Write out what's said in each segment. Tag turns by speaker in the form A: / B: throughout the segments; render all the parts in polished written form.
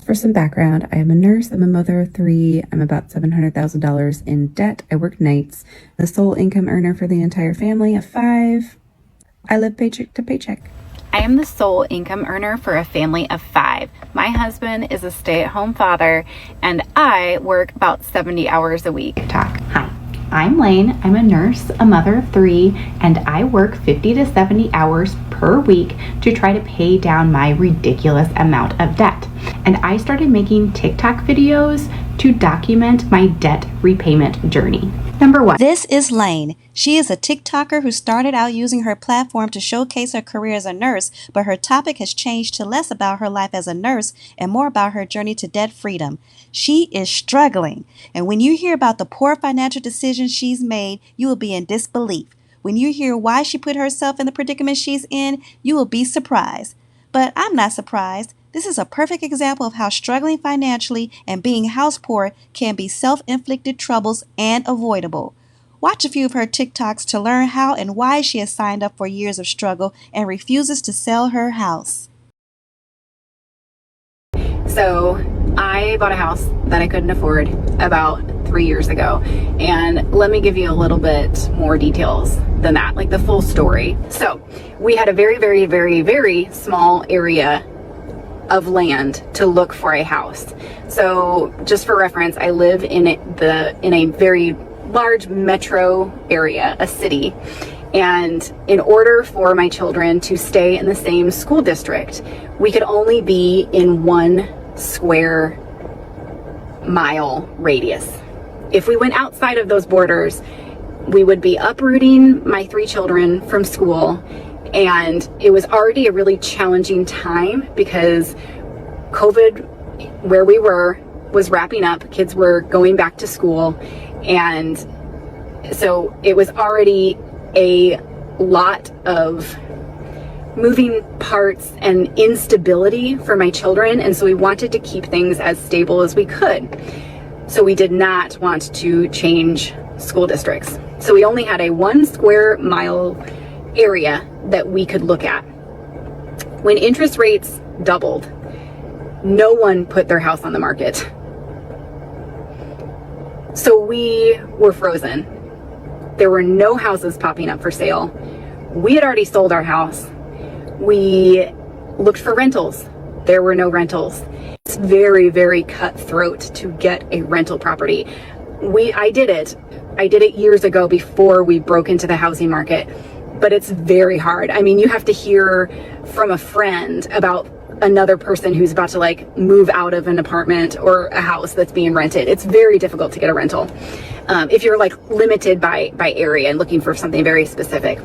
A: For some background, I am a nurse, I'm a mother of 3, I'm about $700,000 in debt, I work nights, the sole income earner for the entire family of 5. I live paycheck to paycheck.
B: I am the sole income earner for a family of 5. My husband is a stay-at-home father, and I work about 70 hours a week.
C: Hi, I'm Lane. I'm a nurse, a mother of 3, and I work 50 to 70 hours per week to try to pay down my ridiculous amount of debt. And I started making TikTok videos to document my debt repayment journey. Number 1.
D: This is Lane. She is a TikToker who started out using her platform to showcase her career as a nurse, but her topic has changed to less about her life as a nurse and more about her journey to debt freedom. She is struggling, and when you hear about the poor financial decisions she's made, you will be in disbelief. When you hear why she put herself in the predicament she's in, you will be surprised. But I'm not surprised. This is a perfect example of how struggling financially and being house poor can be self-inflicted troubles and avoidable. Watch a few of her TikToks to learn how and why she has signed up for years of struggle and refuses to sell her house.
B: So I bought a house that I couldn't afford about 3 years ago. And let me give you a little bit more details than that, like the full story. So we had a very small area of land to look for a house. So just for reference, I live in a very large metro area, a city. And in order for my children to stay in the same school district, we could only be in 1 square mile radius. If we went outside of those borders, we would be uprooting my 3 children from school. And it was already a really challenging time because COVID, where we were, was wrapping up. Kids were going back to school. And so it was already a lot of moving parts and instability for my children. And so we wanted to keep things as stable as we could. So we did not want to change school districts. So we only had a 1 square mile area that we could look at. When interest rates doubled, no one put their house on the market. So we were frozen. There were no houses popping up for sale. We had already sold our house. We looked for rentals. There were no rentals. It's very cutthroat to get a rental property. I did it years ago before we broke into the housing market. But it's very hard. I mean, you have to hear from a friend about another person who's about to move out of an apartment or a house that's being rented. It's very difficult to get a rental if you're limited by area and looking for something very specific.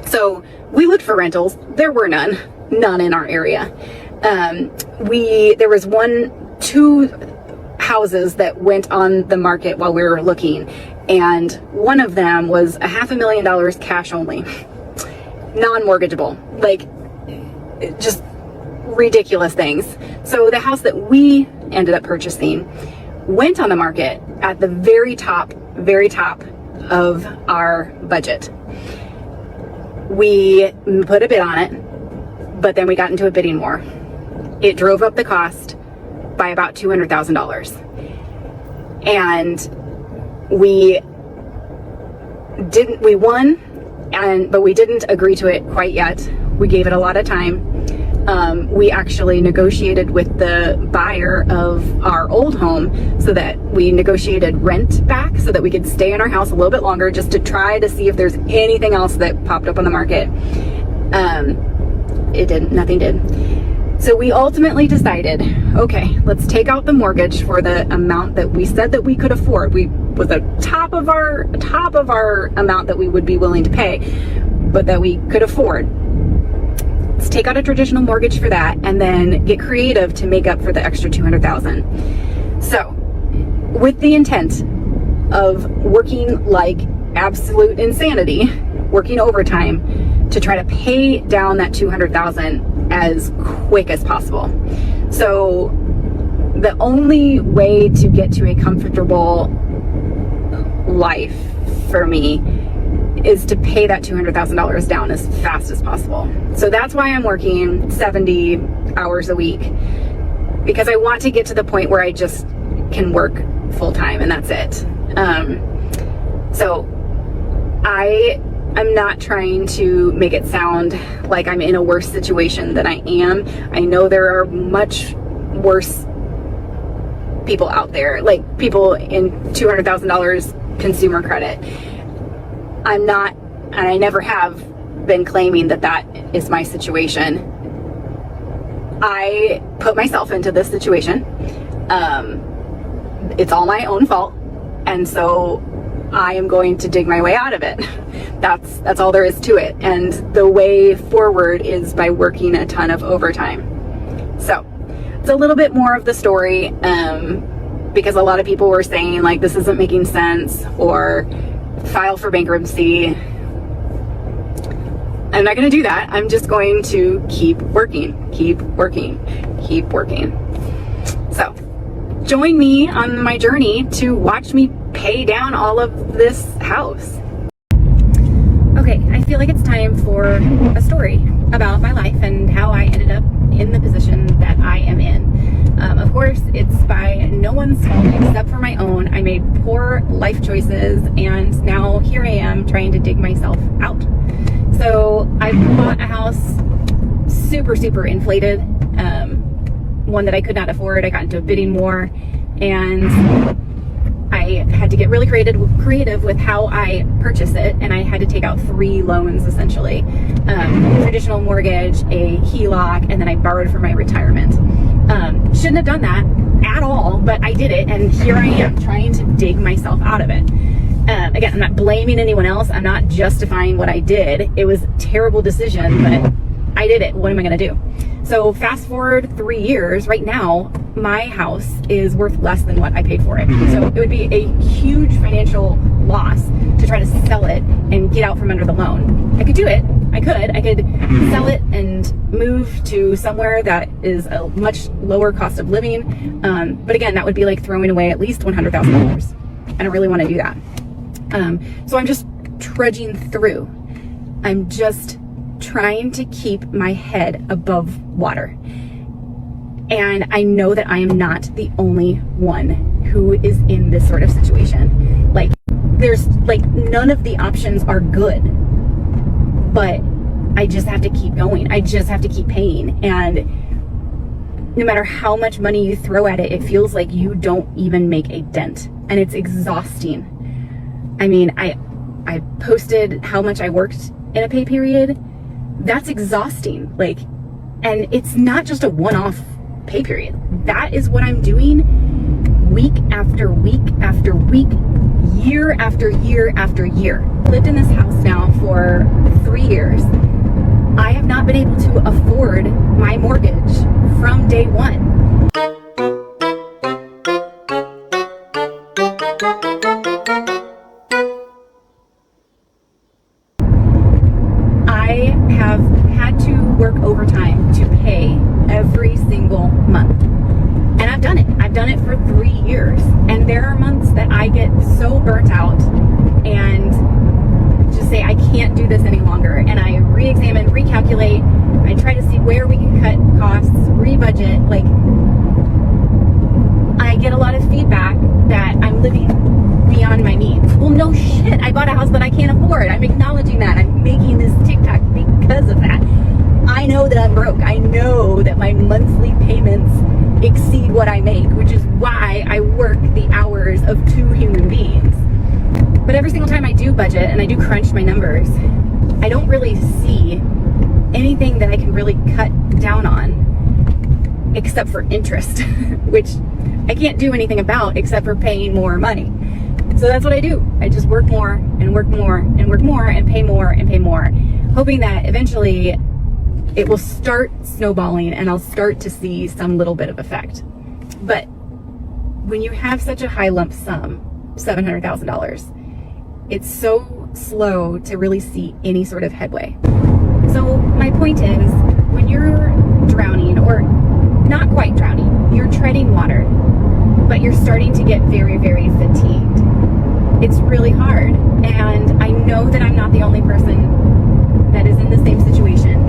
B: So we looked for rentals. There were none in our area. There was 2 houses that went on the market while we were looking. And one of them was $500,000 cash only, non-mortgageable, just ridiculous things. So the house that we ended up purchasing went on the market at the very top of our budget. We put a bid on it, but then we got into a bidding war. It drove up the cost by about $200,000. And we won, but we didn't agree to it quite yet. We gave it a lot of time. We actually negotiated with the buyer of our old home so that we negotiated rent back so that we could stay in our house a little bit longer just to try to see if there's anything else that popped up on the market. It didn't, nothing did. So we ultimately decided, okay, let's take out the mortgage for the amount that we said that we could afford. We was the top of our amount that we would be willing to pay, but that we could afford. Let's take out a traditional mortgage for that and then get creative to make up for the extra $200,000. So with the intent of working like absolute insanity, working overtime to try to pay down that $200,000 as quick as possible. So the only way to get to a comfortable life for me is to pay that $200,000 down as fast as possible. So that's why I'm working 70 hours a week because I want to get to the point where I just can work full time and that's it. So I'm not trying to make it sound like I'm in a worse situation than I am. I know there are much worse people out there, like people in $200,000 consumer credit. I'm not, and I never have been claiming that that is my situation. I put myself into this situation. It's all my own fault. And so I am going to dig my way out of it. That's all there is to it. And the way forward is by working a ton of overtime. So it's a little bit more of the story, because a lot of people were saying like, this isn't making sense, or file for bankruptcy. I'm not going to do that. I'm just going to keep working, keep working, keep working. So join me on my journey to watch me pay down all of this house. Okay, I feel like it's time for a story about my life and how I ended up in the position that I am in. Of course, it's by no one's fault except for my own. I made poor life choices, and now here I am trying to dig myself out. So I bought a house super, super inflated, one that I could not afford. I got into a bidding war, and I had to get really creative with how I purchase it, and I had to take out 3 loans essentially. Traditional mortgage, a HELOC, and then I borrowed for my retirement. Shouldn't have done that at all, but I did it, and here I am trying to dig myself out of it. Again, I'm not blaming anyone else. I'm not justifying what I did. It was a terrible decision, but I did it. What am I going to do? So fast forward 3 years, right now, my house is worth less than what I paid for it. So it would be a huge financial loss to try to sell it and get out from under the loan. I could do it. I could sell it and move to somewhere that is a much lower cost of living. But again, that would be like throwing away at least $100,000. I don't really want to do that. So I'm just trudging through. I'm just trying to keep my head above water. And I know that I am not the only one who is in this sort of situation. Like, there's like, none of the options are good, but I just have to keep going. I just have to keep paying. And no matter how much money you throw at it, it feels like you don't even make a dent, and it's exhausting. I mean, I posted how much I worked in a pay period. That's exhausting. Like, and it's not just a one-off pay period. That is what I'm doing week after week after week, year after year after year. Lived in this house now for 3 years. I have not been able to afford my mortgage from day one. I have had to work overtime to pay every single month. And I've done it. I've done it for 3 years. And there are months that I get so burnt out and just say, I can't do this any longer. And I re-examine, recalculate. I try to see where we can cut costs, re-budget. Like, I get a lot of feedback that I'm living beyond my means. Well, no shit. I bought a house that I can't afford. I'm acknowledging that. I'm making this TikTok because of that. I know that I'm broke. I know that my monthly payments exceed what I make, which is why I work the hours of 2 human beings. But every single time I do budget and I do crunch my numbers, I don't really see anything that I can really cut down on except for interest, which I can't do anything about except for paying more money. So that's what I do. I just work more and work more and work more and pay more and pay more, hoping that eventually it will start snowballing and I'll start to see some little bit of effect. But when you have such a high lump sum, $700,000, it's so slow to really see any sort of headway. So my point is, when you're drowning, or not quite drowning, you're treading water, but you're starting to get very, very fatigued. It's really hard. And I know that I'm not the only person that is in the same situation.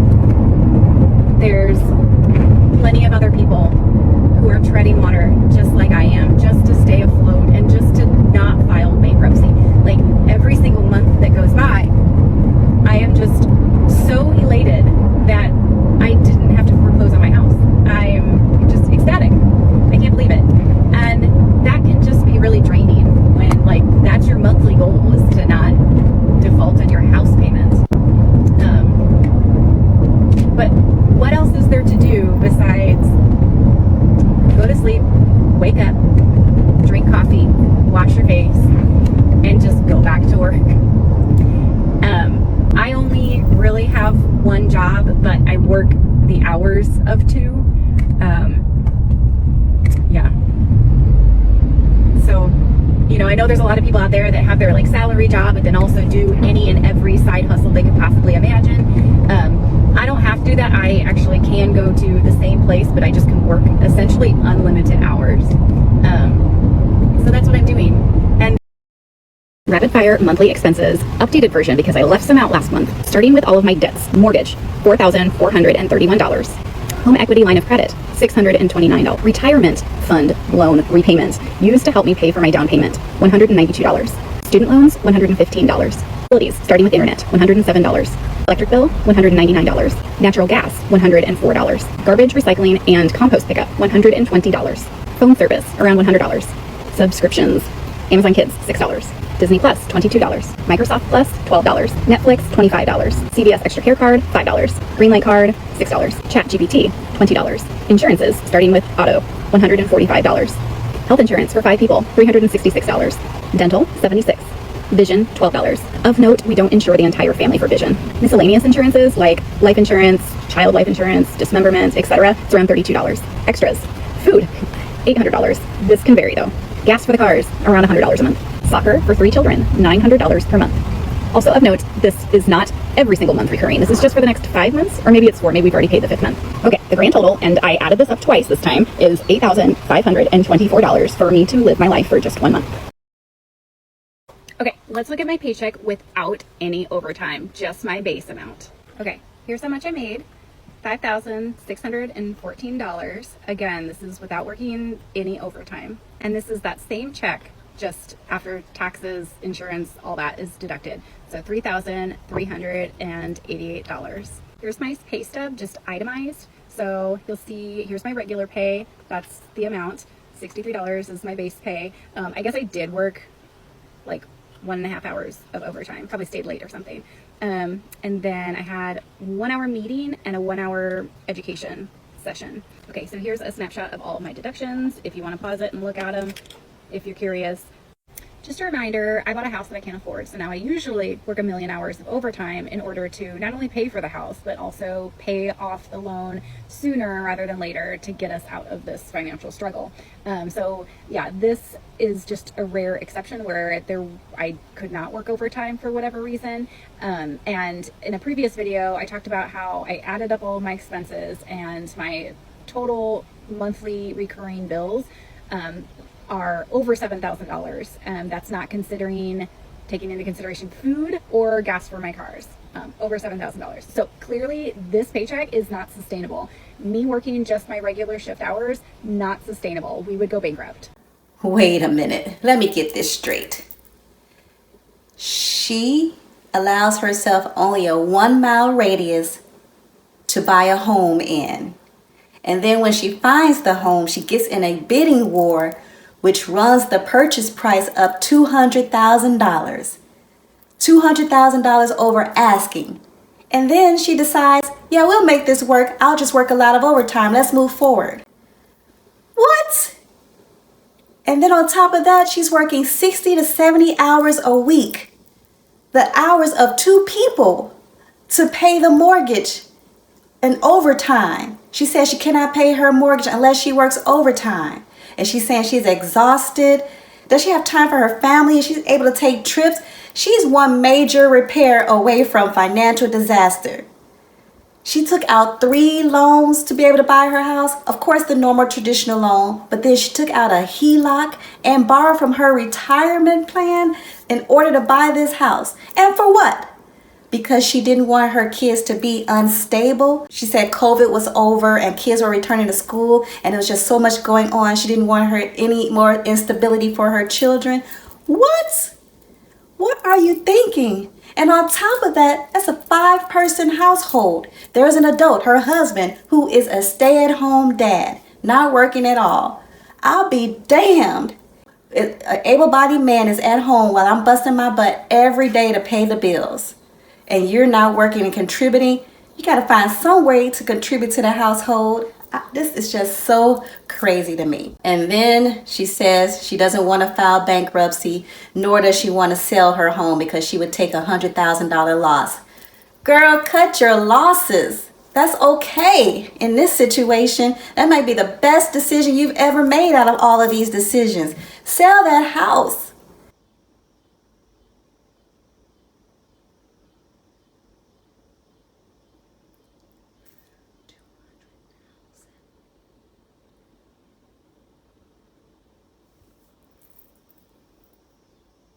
B: There's plenty of other people who are treading water just like I am, just to stay afloat and just to not file bankruptcy. Like every single month that goes by, I am just so elated that I didn't have to foreclose on my house. I'm just ecstatic. I can't believe it. And that can just be really draining when like that's your monthly goal, is to not default on your house payment. But what else is there to do besides go to sleep, wake up, drink coffee, wash your face, and just go back to work? I only really have one job, but I work the hours of two. Yeah. So, you know, I know there's a lot of people out there that have their like salary job, but then also do any and every side hustle they could possibly imagine. I don't have to do that. I actually can go to the same place, but I just can work essentially unlimited hours. So that's what I'm doing. And rapid fire monthly expenses, updated version because I left some out last month, starting with all of my debts. Mortgage, $4,431. Home equity line of credit, $629. Retirement fund loan repayment, used to help me pay for my down payment, $192. Student loans, $115. Utilities, starting with internet, $107. Electric bill, $199. Natural gas, $104. Garbage, recycling, and compost pickup, $120. Phone service, around $100. Subscriptions, Amazon Kids, $6. Disney Plus, $22. Microsoft Plus, $12. Netflix, $25. CVS Extra Care Card, $5. Greenlight Card, $6. ChatGPT, $20. Insurances, starting with auto, $145. Health insurance for 5 people, $366. Dental, $76. Vision, $12. Of note, we don't insure the entire family for vision. Miscellaneous insurances like life insurance, child life insurance, dismemberment, etc. It's around $32. Extras. Food, $800. This can vary though. Gas for the cars, around $100 a month. Soccer for 3 children, $900 per month. Also of note, this is not every single month recurring. This is just for the next 5 months, or maybe it's 4. Maybe we've already paid the 5th month. Okay, the grand total, and I added this up twice this time, is $8,524 for me to live my life for just 1 month. Okay, let's look at my paycheck without any overtime, just my base amount. Okay, here's how much I made. $5,614. Again, this is without working any overtime. And this is that same check, just after taxes, insurance, all that is deducted. So $3,388. Here's my pay stub, just itemized. So you'll see, here's my regular pay. That's the amount. $63 is my base pay. I guess I did work like 1.5 hours of overtime, probably stayed late or something. And then I had 1 hour meeting and a 1 hour education session. Okay, so here's a snapshot of all of my deductions if you want to pause it and look at them if you're curious. Just a reminder, I bought a house that I can't afford, so now I usually work 1 million hours of overtime in order to not only pay for the house, but also pay off the loan sooner rather than later to get us out of this financial struggle. So yeah, this is just a rare exception where I could not work overtime for whatever reason. And in a previous video, I talked about how I added up all of my expenses and my total monthly recurring bills are over $7,000. That's not taking into consideration food or gas for my cars. Over $7,000. So clearly this paycheck is not sustainable. Me working just my regular shift hours, not sustainable. We would go bankrupt.
D: Wait a minute. Let me get this straight. She allows herself only a 1-mile radius to buy a home in. And then when she finds the home, she gets in a bidding war which runs the purchase price up $200,000. $200,000 over asking. And then she decides, yeah, we'll make this work. I'll just work a lot of overtime. Let's move forward. What? And then on top of that, she's working 60 to 70 hours a week. The hours of 2 people to pay the mortgage and overtime. She says she cannot pay her mortgage unless she works overtime. And she's saying she's exhausted. Does she have time for her family? She's able to take trips. She's one major repair away from financial disaster. She took out 3 loans to be able to buy her house. Of course, the normal traditional loan, but then she took out a HELOC and borrowed from her retirement plan in order to buy this house. And for what? because she didn't want her kids to be unstable. She said COVID was over and kids were returning to school and there was just so much going on. She didn't want her any more instability for her children. What? What are you thinking? And on top of that, that's a 5-person household. There's an adult, her husband, who is a stay-at-home dad, not working at all. I'll be damned. An able-bodied man is at home while I'm busting my butt every day to pay the bills. And you're not working and contributing. You got to find some way to contribute to the household. This is just so crazy to me. And then she says she doesn't want to file bankruptcy, nor does she want to sell her home because she would take a $100,000 loss. Girl, cut your losses. That's okay. In this situation, that might be the best decision you've ever made out of all of these decisions. Sell that house.